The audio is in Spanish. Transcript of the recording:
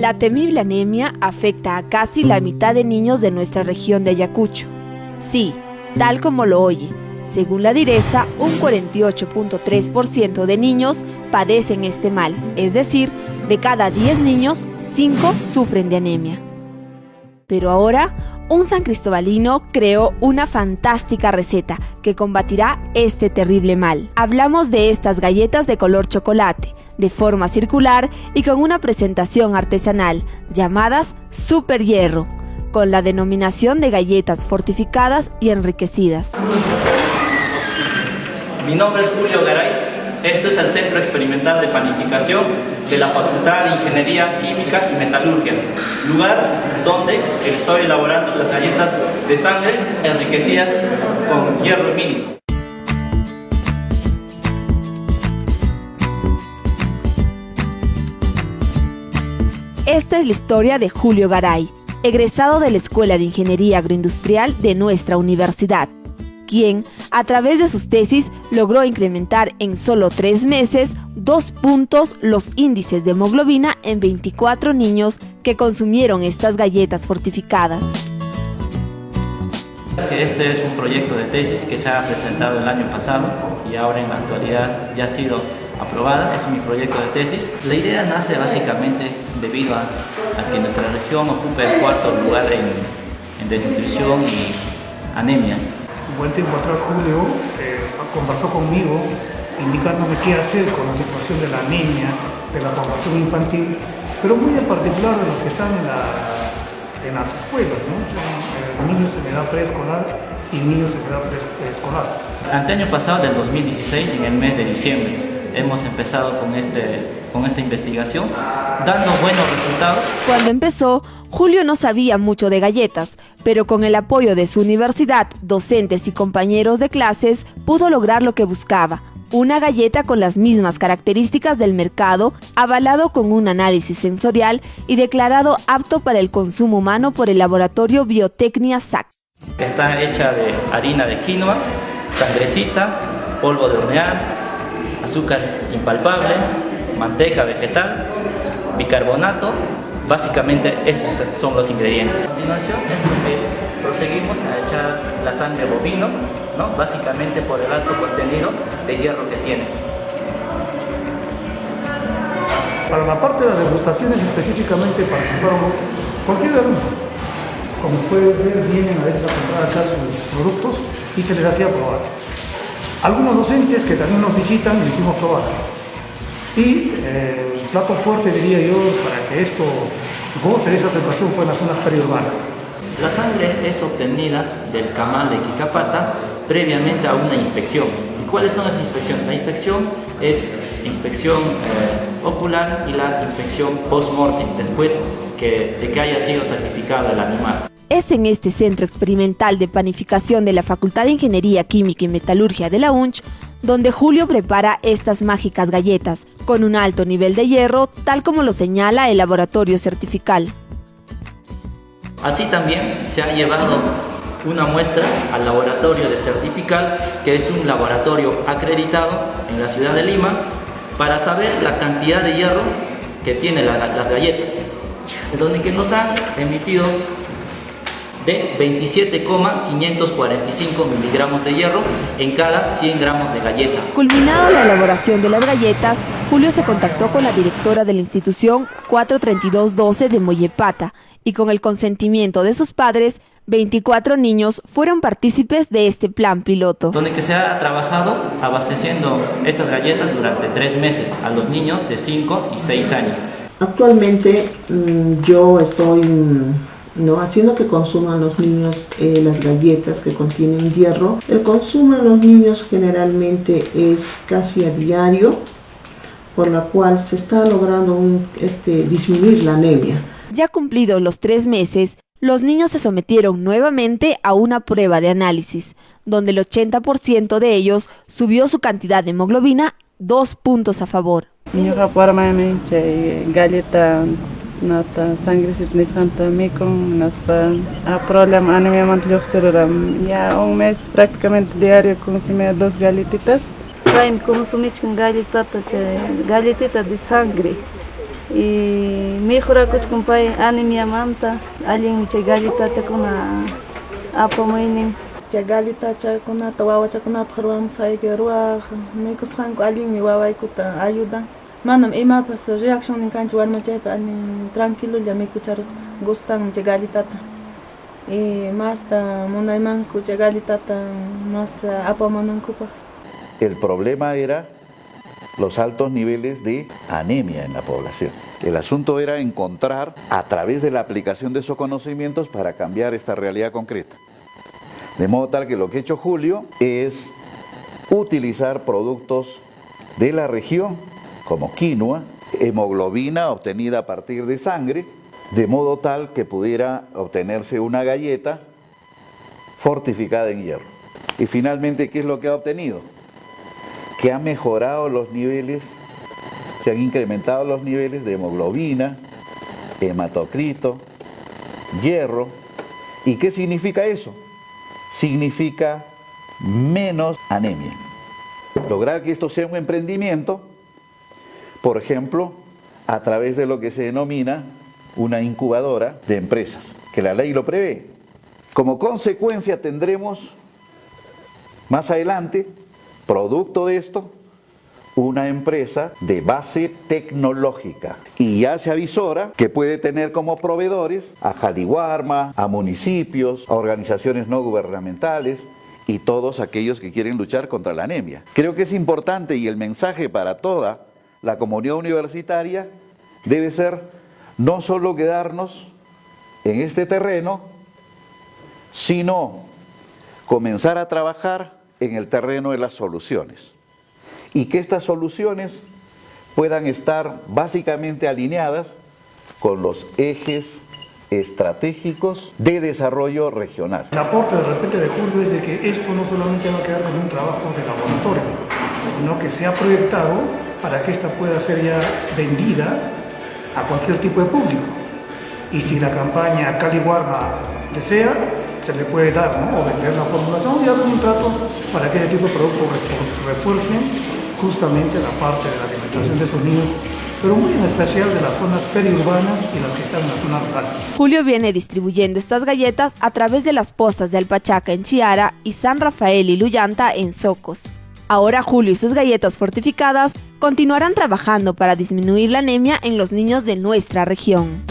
La temible anemia afecta a casi la mitad de niños de nuestra región de Ayacucho. Sí, tal como lo oye, según la DIRESA, un 48.3% de niños padecen este mal, es decir, de cada 10 niños, 5 sufren de anemia. Pero ahora, un san cristobalino creó una fantástica receta que combatirá este terrible mal. Hablamos de estas galletas de color chocolate, de forma circular y con una presentación artesanal, llamadas Super Hierro, con la denominación de galletas fortificadas y enriquecidas. Mi nombre es Julio Garay. Esto es el Centro Experimental de Panificación de la Facultad de Ingeniería Química y Metalurgia, lugar donde estoy elaborando las galletas de sangre enriquecidas con hierro mínimo. Esta es la historia de Julio Garay, egresado de la Escuela de Ingeniería Agroindustrial de nuestra universidad, quien, a través de sus tesis, logró incrementar en solo 3 meses 2 puntos los índices de hemoglobina en 24 niños que consumieron estas galletas fortificadas. Este es un proyecto de tesis que se ha presentado el año pasado y ahora en la actualidad ya ha sido aprobada. Es mi proyecto de tesis. La idea nace básicamente debido a que nuestra región ocupa el 4º lugar en desnutrición y anemia. Un buen tiempo atrás Julio conversó conmigo indicándome qué hacer con la situación de la anemia, de la población infantil, pero muy en particular de los que están en las escuelas, ¿no? Niños en edad preescolar y niños en edad preescolar. Ante año pasado, del 2016, en el mes de diciembre, hemos empezado con esta investigación, dando buenos resultados. Cuando empezó, Julio no sabía mucho de galletas, pero con el apoyo de su universidad, docentes y compañeros de clases, pudo lograr lo que buscaba: una galleta con las mismas características del mercado, avalado con un análisis sensorial y declarado apto para el consumo humano por el laboratorio Biotecnia SAC. Está hecha de harina de quinoa, sangrecita, polvo de hornear, azúcar impalpable, manteca vegetal, bicarbonato. Básicamente esos son los ingredientes. A continuación proseguimos a echar la sangre bovino, ¿no? Básicamente por el alto contenido de hierro que tiene. Para la parte de las degustaciones específicamente participaron cualquier alumno. Como puedes ver, vienen a veces a comprar acá sus productos y se les hacía probar. Algunos docentes que también nos visitan les hicimos probar. Y el plato fuerte, diría yo, para que esto goce de esa aceptación fue en las zonas periurbanas. La sangre es obtenida del camal de Quicapata previamente a una inspección. ¿Y cuáles son las inspecciones? La inspección es inspección ocular y la inspección post-mortem, después de que haya sido sacrificado el animal. Es en este Centro Experimental de Panificación de la Facultad de Ingeniería Química y Metalurgia de la UNCH, donde Julio prepara estas mágicas galletas, con un alto nivel de hierro, tal como lo señala el laboratorio certifical. Así también se ha llevado una muestra al laboratorio de certifical, que es un laboratorio acreditado en la ciudad de Lima, para saber la cantidad de hierro que tienen las galletas, donde que nos han emitido de 27,545 miligramos de hierro en cada 100 gramos de galleta. Culminada la elaboración de las galletas, Julio se contactó con la directora de la institución 43212 de Mollepata y con el consentimiento de sus padres, 24 niños fueron partícipes de este plan piloto. Donde que se ha trabajado abasteciendo estas galletas durante 3 meses a los niños de 5 y 6 años. Actualmente yo estoy haciendo que consuman los niños las galletas que contienen hierro. El consumo de los niños generalmente es casi a diario, por la cual se está logrando disminuir la anemia. Ya cumplidos los 3 meses, los niños se sometieron nuevamente a una prueba de análisis, donde el 80% de ellos subió su cantidad de hemoglobina 2 puntos a favor. Galleta nata sangre nisanta mikon naspa problema anemia mantlioxeroram. Ya un mes prácticamente diario consumía 2 galletitas. Consumí galletitas de sangre. y mejora kuchkumpay anemia manta allin chay galleta chakuna apamaynin chay galleta chakunata wawachakunapaq ruwamsayki ruwaq mikusqanku allinmi wawaykuta ayudan manam imapas reacción ninkanchu warmachaypi ani tranquilolla mikucharus gustan chay galletata y masta munaymanku chay galletata mas apamanankupaq. El problema era los altos niveles de anemia en la población. El asunto era encontrar a través de la aplicación de esos conocimientos para cambiar esta realidad concreta. De modo tal que lo que ha hecho Julio es utilizar productos de la región como quinoa, hemoglobina obtenida a partir de sangre, de modo tal que pudiera obtenerse una galleta fortificada en hierro. Y finalmente, ¿qué es lo que ha obtenido? Que ha mejorado los niveles, se han incrementado los niveles de hemoglobina, hematocrito, hierro. ¿Y qué significa eso? Significa menos anemia. Lograr que esto sea un emprendimiento, por ejemplo, a través de lo que se denomina una incubadora de empresas, que la ley lo prevé. Como consecuencia tendremos más adelante, producto de esto, una empresa de base tecnológica. Y ya se avisora que puede tener como proveedores a Jaliwarma, a municipios, a organizaciones no gubernamentales y todos aquellos que quieren luchar contra la anemia. Creo que es importante y el mensaje para toda la comunidad universitaria debe ser no solo quedarnos en este terreno, sino comenzar a trabajar en el terreno de las soluciones. Y que estas soluciones puedan estar básicamente alineadas con los ejes estratégicos de desarrollo regional. El aporte de repente de Julio es de que esto no solamente va a quedar como un trabajo de laboratorio, sino que se ha proyectado para que esta pueda ser ya vendida a cualquier tipo de público. Y si la campaña Jaliwarma desea, se le puede dar, ¿no? O vender la formulación y hacer un trato para que ese tipo de productos refuercen justamente la parte de la alimentación de esos niños, pero muy en especial de las zonas periurbanas y las que están en la zona rural. Julio viene distribuyendo estas galletas a través de las postas de Alpachaca en Chiara y San Rafael y Luyanta en Socos. Ahora Julio y sus galletas fortificadas continuarán trabajando para disminuir la anemia en los niños de nuestra región.